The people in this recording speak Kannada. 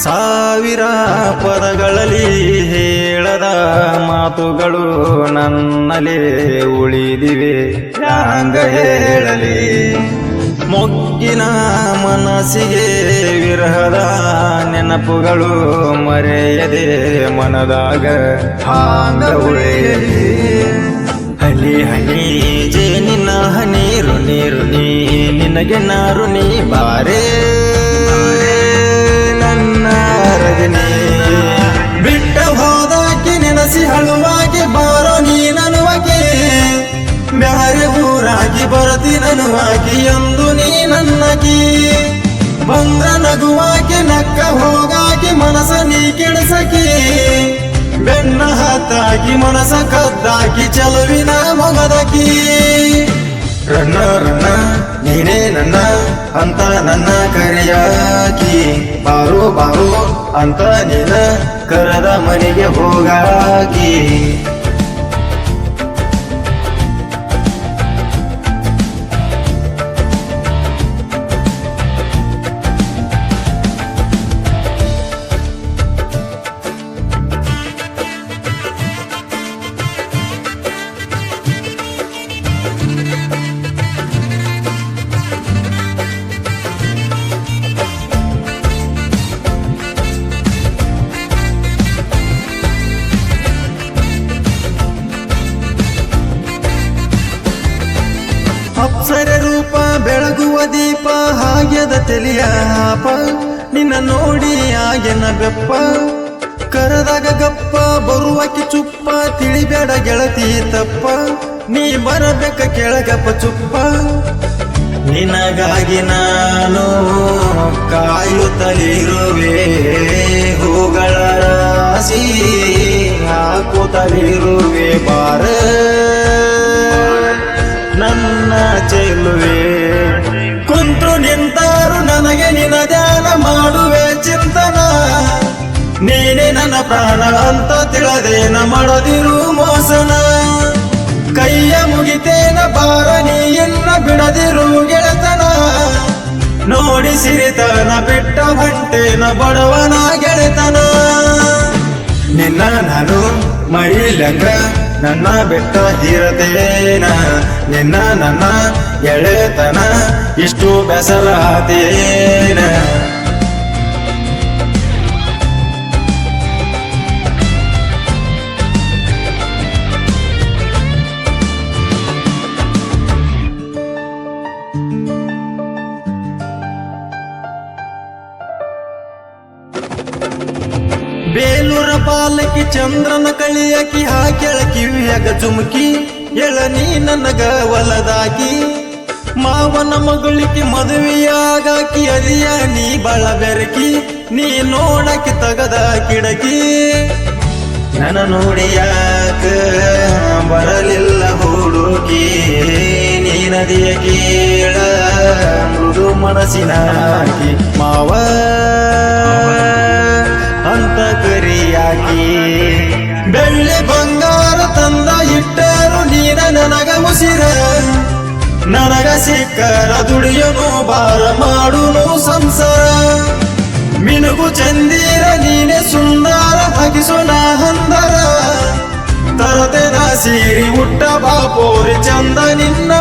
ಸಾವಿರ ಪದಗಳಲ್ಲಿ ಹೇಳದ ಮಾತುಗಳು ನನ್ನಲ್ಲೇ ಉಳಿದಿವೆ ಹ್ಯಾಂಗ ಹೇಳಲಿ. ಮೊಗ್ಗಿನ ಮನಸ್ಸಿಗೆ ವಿರಹದ ನೆನಪುಗಳು ಮರೆಯದೆ ಮನದಾಗ ಹಾಂಗ ಉಳಿಯಲಿ. ಹನಿ ಹನಿ ಜೇನಿನ ಹನಿ ರುಣಿ ರುಣಿ ನಿನಗೆ ನಾರುಣಿ ಬಾರೇ ನನ್ನ ರಜನಿ. ಬಿಟ್ಟ ಹೋದಾಕಿ ನೆನಸಿ ಹಳುವಾಗಿ ಬಾರೋ ನೀ ನನುವಾಗಿ. ಬ್ಯಾರೆ ಊರಾಗಿ ಬರತಿ ನನುವಾಗಿ ಎಂದು ನೀ ನನ್ನಕಿ. ಬಂದ್ರ ನಗುವಾಗಿ ನಕ್ಕ ಹೋಗಾಗಿ ಮನಸ ನೀ ಕೆಡಸಕಿ. ಬೆನ್ನ ಹತ್ತಾಗಿ ಮನಸ ಕದ್ದಾಕಿ ಚಲುವಿನ ಮೊಗದಕಿ. ರನ್ನ ರನ್ನ ನೀನೇ ನನ್ನ ಅಂತ ನನ್ನ ಕರೆಯಾಕಿ. ಬಾರೋ ಬಾರೋ ಅಂತ ನೀನ ಕರೆದ ಮನೆಗೆ ಹೋಗಾಕಿ. ಅಪ್ಸರೆ ರೂಪ ಬೆಳಗುವ ದೀಪ ಹಾಗ್ಯದ ತೆಲಿಯ ಹಾಪ. ನಿನ್ನ ನೋಡಿ ಆಗೇನ ಬೆಪ್ಪ ಕರದಾಗ ಗಪ್ಪ. ಬರುವಕಿ ಚುಪ್ಪ ತಿಳಿಬೇಡ ಗೆಳತಿ ತಪ್ಪ. ನೀ ಬರಬೇಕ ಕೆಳಗಪ್ಪ ಚುಪ್ಪ. ನಿನಗಾಗಿ ನಾನು ಕಾಯುತ್ತಲಿರುವೆ ಹೂಗಳ ರಾಶಿ ಹಾಕುತ್ತಲಿರುವೆ ಬಾರ ನನ್ನ ಚೆಲುವೆ. ಕುಂತು ನಿಂತಾರು ನನಗೆ ನಿನ ಧ್ಯಾನ ಮಾಡುವೆ ಚಿಂತನ. ನೀನೆ ನನ್ನ ಪ್ರಾಣ ಅಂತ ತಿಳದೇನ ಮಾಡದಿರು ಮೋಸನ. ಕೈಯ ಮುಗಿತೇನ ಬಾರ ನೀ ಎನ್ನ ಬಿಡದಿರು ಗೆಳತನ. ನೋಡಿ ಸಿರಿತನ ಬಿಟ್ಟ ಹೊಂಟೇನ ಬಡವನ ಗೆಳೆತನ. ನಿನ್ನ ನಾನು ಮರಿಲಂಗ ನನ್ನ ಬೆಟ್ಟ ಹೀರತೇನ. ನಿನ್ನ ನನ್ನ ಗೆಳೆತನ ಇಷ್ಟು ಬೆಸರಾತೇನ. ಬೇಲೂರ ಪಾಲಕಿ ಚಂದ್ರನ ಕಳಿಯಕಿ ಹಾಕ್ಯಳ ಕಿವಿಯಾಗ ಜುಮುಕಿ. ಎಳನೀ ನನಗ ಒಲದಾಕಿ ಮಾವನ ಮಗಳಿಕಿ ಮದುವೆಯಾಗಾಕಿ. ಅದಿಯ ನೀ ಬಾಳ ಬೆರಕಿ ನೀ ನೋಡಕಿ ತಗದ ಕಿಡಕಿ. ನನ್ನ ನೋಡಿ ಯಾಕ ಬರಲಿಲ್ಲ ಹುಡುಕಿ. ನೀ ನದಿಯ ಕೀಳ ಮೃದು ಮನಸ್ಸಿನಾಕಿ. ಮಾವ ಅಂತ ಕರಿಯಾಕಿ. ಬೆಳ್ಳಿ ಬಂಗಾರ ತಂದ ಇಟ್ಟರು ನೀನ ನನಗ ಉಸಿರ. ನನಗ ಸಿಕ್ಕರ ದುಡಿಯನು ಬಾರ ಮಾಡುನು ಸಂಸಾರ. ಮಿನುಗು ಚಂದೀರ ನೀನೆ ಸುಂದರ ಹಗಿಸು ನಾ ಹಂದರ. ತರತೆದ ಸೀರಿ ಉಟ್ಟ ಬಾಪೋರಿ ಚಂದ ನಿನ್ನ